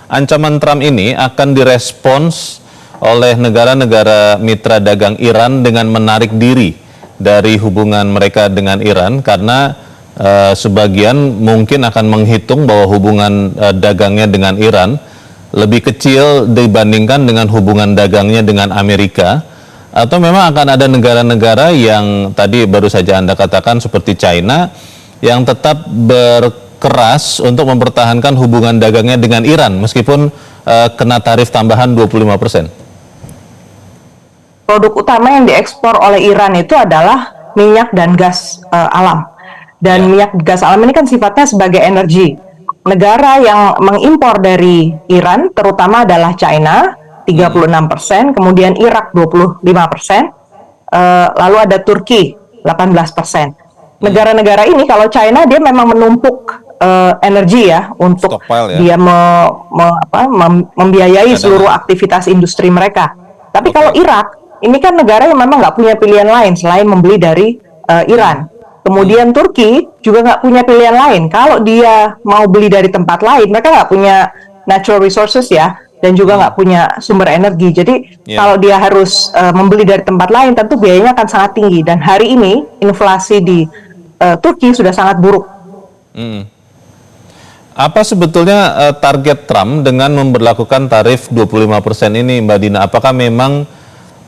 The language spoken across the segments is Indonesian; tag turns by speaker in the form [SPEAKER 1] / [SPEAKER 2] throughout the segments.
[SPEAKER 1] ancaman Trump ini akan direspons oleh negara-negara mitra dagang Iran dengan menarik diri dari hubungan mereka dengan Iran karena sebagian mungkin akan menghitung bahwa hubungan dagangnya dengan Iran lebih kecil dibandingkan dengan hubungan dagangnya dengan Amerika, atau memang akan ada negara-negara yang tadi baru saja Anda katakan seperti China yang tetap berkeras untuk mempertahankan hubungan dagangnya dengan Iran meskipun kena tarif tambahan 25%.
[SPEAKER 2] Produk utama yang diekspor oleh Iran itu adalah minyak dan gas alam. Dan minyak gas alam ini kan sifatnya sebagai energi. Negara yang mengimpor dari Iran terutama adalah China 36%, kemudian Irak 25%, lalu ada Turki 18%. Negara-negara ini kalau China dia memang menumpuk energi ya untuk dia membiayai seluruh aktivitas industri mereka. Tapi kalau Irak ini kan negara yang memang nggak punya pilihan lain selain membeli dari Iran. Kemudian Turki juga nggak punya pilihan lain. Kalau dia mau beli dari tempat lain, mereka nggak punya natural resources ya, dan juga nggak punya sumber energi. Jadi kalau dia harus membeli dari tempat lain, tentu biayanya akan sangat tinggi. Dan hari ini inflasi di Turki sudah sangat buruk.
[SPEAKER 1] Apa sebetulnya target Trump dengan memberlakukan tarif 25% ini, Mbak Dina? Apakah memang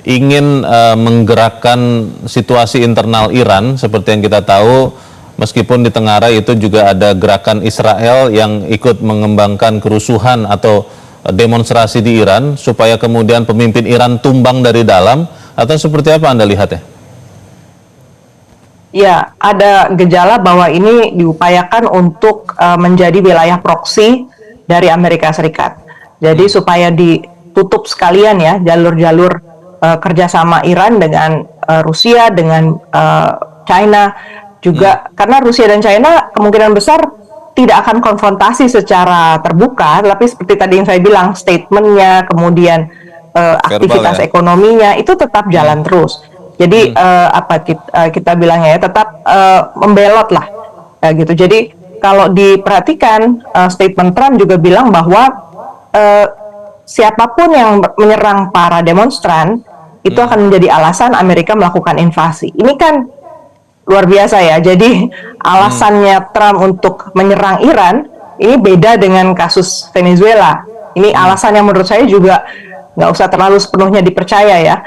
[SPEAKER 1] ingin menggerakkan situasi internal Iran seperti yang kita tahu, meskipun di Tenggara itu juga ada gerakan Israel yang ikut mengembangkan kerusuhan atau demonstrasi di Iran supaya kemudian pemimpin Iran tumbang dari dalam, atau seperti apa Anda lihatnya?
[SPEAKER 2] Ya, ada gejala bahwa ini diupayakan untuk menjadi wilayah proksi dari Amerika Serikat. Jadi supaya ditutup sekalian ya jalur-jalur kerjasama Iran dengan Rusia, dengan China juga, karena Rusia dan China kemungkinan besar tidak akan konfrontasi secara terbuka, tapi seperti tadi yang saya bilang, statementnya, kemudian aktivitas ekonominya itu tetap jalan terus. Jadi kita bilangnya ya tetap membelot lah, gitu. Jadi kalau diperhatikan statement Trump juga bilang bahwa siapapun yang menyerang para demonstran itu akan menjadi alasan Amerika melakukan invasi. Ini kan luar biasa ya. Jadi alasannya Trump untuk menyerang Iran ini beda dengan kasus Venezuela. Ini alasan yang menurut saya juga nggak usah terlalu sepenuhnya dipercaya ya.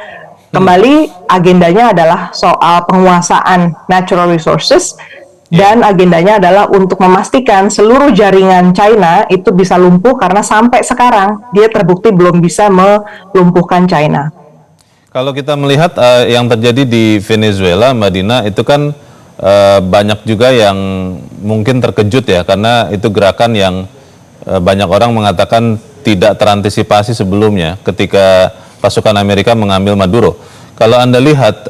[SPEAKER 2] Kembali agendanya adalah soal penguasaan natural resources, dan agendanya adalah untuk memastikan seluruh jaringan China itu bisa lumpuh, karena sampai sekarang dia terbukti belum bisa melumpuhkan China.
[SPEAKER 1] Kalau kita melihat yang terjadi di Venezuela, Mbak Dina, itu kan banyak juga yang mungkin terkejut ya, karena itu gerakan yang banyak orang mengatakan tidak terantisipasi sebelumnya ketika pasukan Amerika mengambil Maduro. Kalau Anda lihat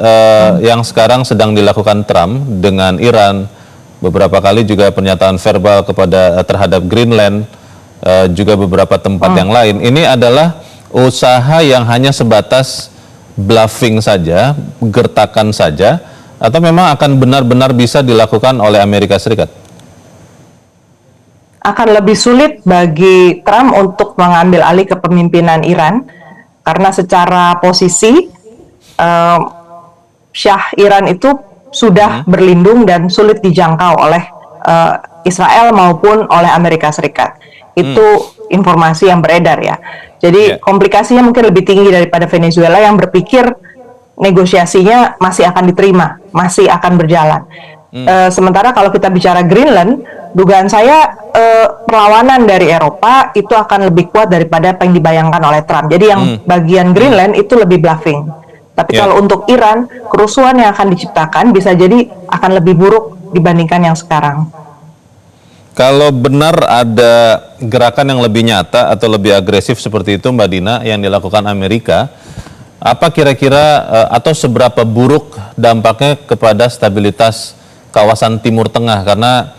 [SPEAKER 1] yang sekarang sedang dilakukan Trump dengan Iran, beberapa kali juga pernyataan verbal terhadap Greenland, juga beberapa tempat yang lain, ini adalah usaha yang hanya sebatas bluffing saja, gertakan saja, atau memang akan benar-benar bisa dilakukan oleh Amerika Serikat?
[SPEAKER 2] Akan lebih sulit bagi Trump untuk mengambil alih kepemimpinan Iran, karena secara posisi Syah Iran itu sudah berlindung dan sulit dijangkau oleh Israel maupun oleh Amerika Serikat. Itu informasi yang beredar ya. Jadi komplikasinya mungkin lebih tinggi daripada Venezuela yang berpikir negosiasinya masih akan diterima, masih akan berjalan. Sementara kalau kita bicara Greenland, dugaan saya perlawanan dari Eropa itu akan lebih kuat daripada apa yang dibayangkan oleh Trump. Jadi yang bagian Greenland itu lebih bluffing. Tapi kalau untuk Iran, kerusuhan yang akan diciptakan bisa jadi akan lebih buruk dibandingkan yang sekarang.
[SPEAKER 1] Kalau benar ada gerakan yang lebih nyata atau lebih agresif seperti itu, Mbak Dina, yang dilakukan Amerika, apa kira-kira atau seberapa buruk dampaknya kepada stabilitas kawasan Timur Tengah? Karena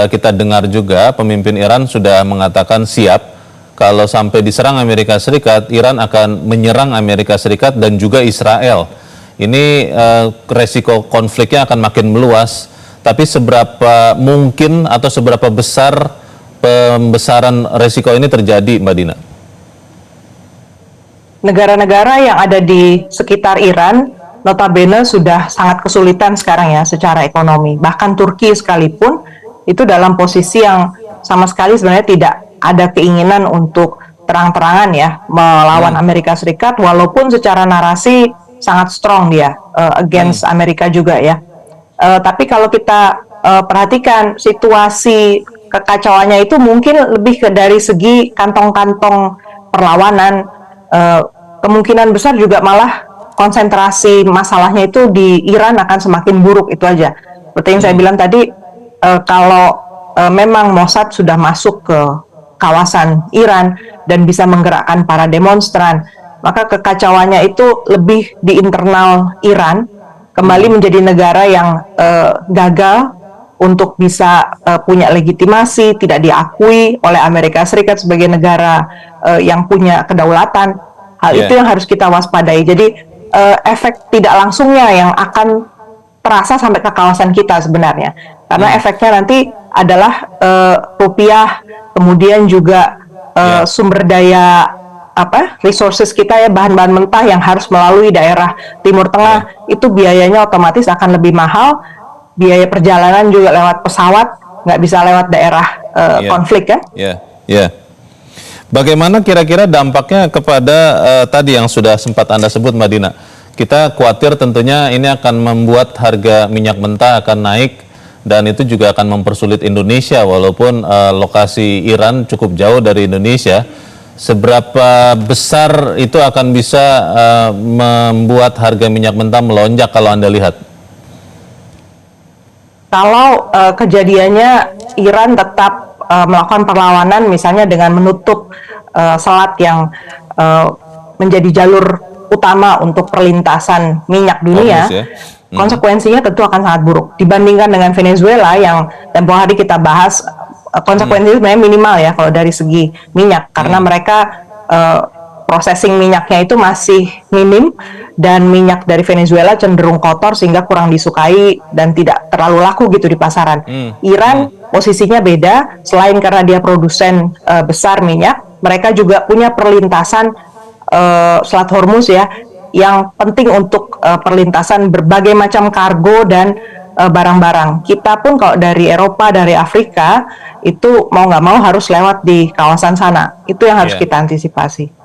[SPEAKER 1] kita dengar juga pemimpin Iran sudah mengatakan siap kalau sampai diserang Amerika Serikat, Iran akan menyerang Amerika Serikat dan juga Israel. Ini resiko konfliknya akan makin meluas. Tapi seberapa mungkin atau seberapa besar pembesaran resiko ini terjadi, Mbak Dina?
[SPEAKER 2] Negara-negara yang ada di sekitar Iran notabene sudah sangat kesulitan sekarang ya secara ekonomi. Bahkan Turki sekalipun itu dalam posisi yang sama sekali sebenarnya tidak ada keinginan untuk terang-terangan ya melawan Amerika Serikat, walaupun secara narasi sangat strong dia against Amerika juga ya. Tapi kalau kita perhatikan situasi kekacauannya itu mungkin lebih dari segi kantong-kantong perlawanan. Kemungkinan besar juga malah konsentrasi masalahnya itu di Iran akan semakin buruk, itu aja. Seperti yang saya bilang tadi, kalau memang Mossad sudah masuk ke kawasan Iran dan bisa menggerakkan para demonstran, maka kekacauannya itu lebih di internal Iran, kembali menjadi negara yang gagal untuk bisa punya legitimasi, tidak diakui oleh Amerika Serikat sebagai negara yang punya kedaulatan. Hal itu yang harus kita waspadai. Jadi efek tidak langsungnya yang akan terasa sampai ke kawasan kita sebenarnya. Karena efeknya nanti adalah rupiah, kemudian juga sumber daya resources kita ya, bahan-bahan mentah yang harus melalui daerah Timur Tengah, itu biayanya otomatis akan lebih mahal. Biaya perjalanan juga lewat pesawat, nggak bisa lewat daerah konflik kan?
[SPEAKER 1] Bagaimana kira-kira dampaknya kepada tadi yang sudah sempat Anda sebut, Mbak Dina? Kita khawatir tentunya ini akan membuat harga minyak mentah akan naik, dan itu juga akan mempersulit Indonesia, walaupun lokasi Iran cukup jauh dari Indonesia. Seberapa besar itu akan bisa membuat harga minyak mentah melonjak kalau Anda lihat?
[SPEAKER 2] Kalau kejadiannya Iran tetap melakukan perlawanan, misalnya dengan menutup selat yang menjadi jalur utama untuk perlintasan minyak dunia, konsekuensinya tentu akan sangat buruk. Dibandingkan dengan Venezuela yang tempoh hari kita bahas, konsekuensinya sebenarnya minimal ya kalau dari segi minyak, karena mereka processing minyaknya itu masih minim, dan minyak dari Venezuela cenderung kotor sehingga kurang disukai dan tidak terlalu laku gitu di pasaran. Iran posisinya beda, selain karena dia produsen besar minyak, mereka juga punya perlintasan Selat Hormuz ya, yang penting untuk perlintasan berbagai macam kargo dan barang-barang. Kita pun kalau dari Eropa, dari Afrika, itu mau nggak mau harus lewat di kawasan sana. Itu yang harus kita antisipasi.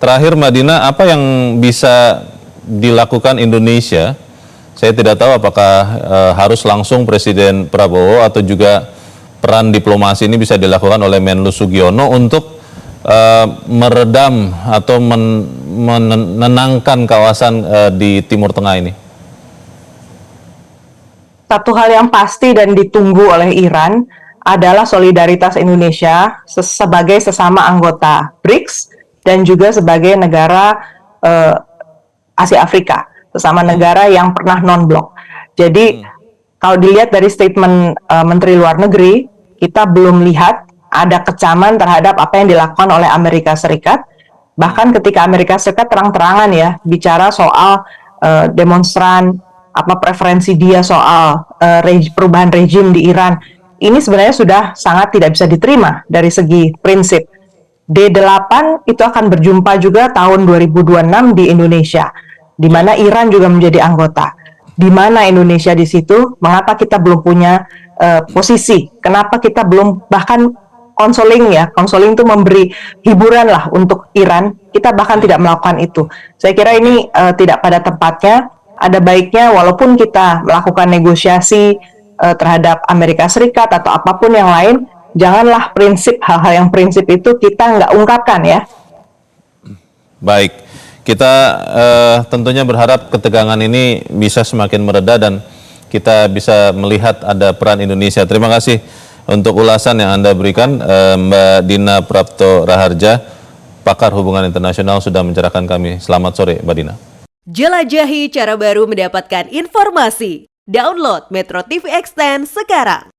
[SPEAKER 1] Terakhir, Mbak Dina, apa yang bisa dilakukan Indonesia? Saya tidak tahu apakah harus langsung Presiden Prabowo atau juga peran diplomasi ini bisa dilakukan oleh Menlu Sugiono untuk meredam atau menenangkan kawasan di Timur Tengah ini.
[SPEAKER 2] Satu hal yang pasti dan ditunggu oleh Iran adalah solidaritas Indonesia sebagai sesama anggota BRICS dan juga sebagai negara Asia Afrika, sesama negara yang pernah non-blok. Jadi kalau dilihat dari statement Menteri Luar Negeri, kita belum lihat ada kecaman terhadap apa yang dilakukan oleh Amerika Serikat. Bahkan ketika Amerika Serikat terang-terangan ya bicara soal demonstran, apa preferensi dia soal perubahan rejim di Iran, ini sebenarnya sudah sangat tidak bisa diterima dari segi prinsip. D8 itu akan berjumpa juga tahun 2026 di Indonesia, di mana Iran juga menjadi anggota. Di mana Indonesia di situ? Mengapa kita belum punya posisi? Kenapa kita belum bahkan konseling ya? Konseling itu memberi hiburan lah untuk Iran. Kita bahkan tidak melakukan itu. Saya kira ini tidak pada tempatnya. Ada baiknya walaupun kita melakukan negosiasi terhadap Amerika Serikat atau apapun yang lain, janganlah hal-hal yang prinsip itu kita nggak ungkapkan ya.
[SPEAKER 1] Baik, kita tentunya berharap ketegangan ini bisa semakin mereda dan kita bisa melihat ada peran Indonesia. Terima kasih untuk ulasan yang Anda berikan, Mbak Dina Prapto Raharja, pakar hubungan internasional, sudah mencerahkan kami. Selamat sore, Mbak Dina.
[SPEAKER 3] Jelajahi cara baru mendapatkan informasi. Download Metro TV Extend sekarang.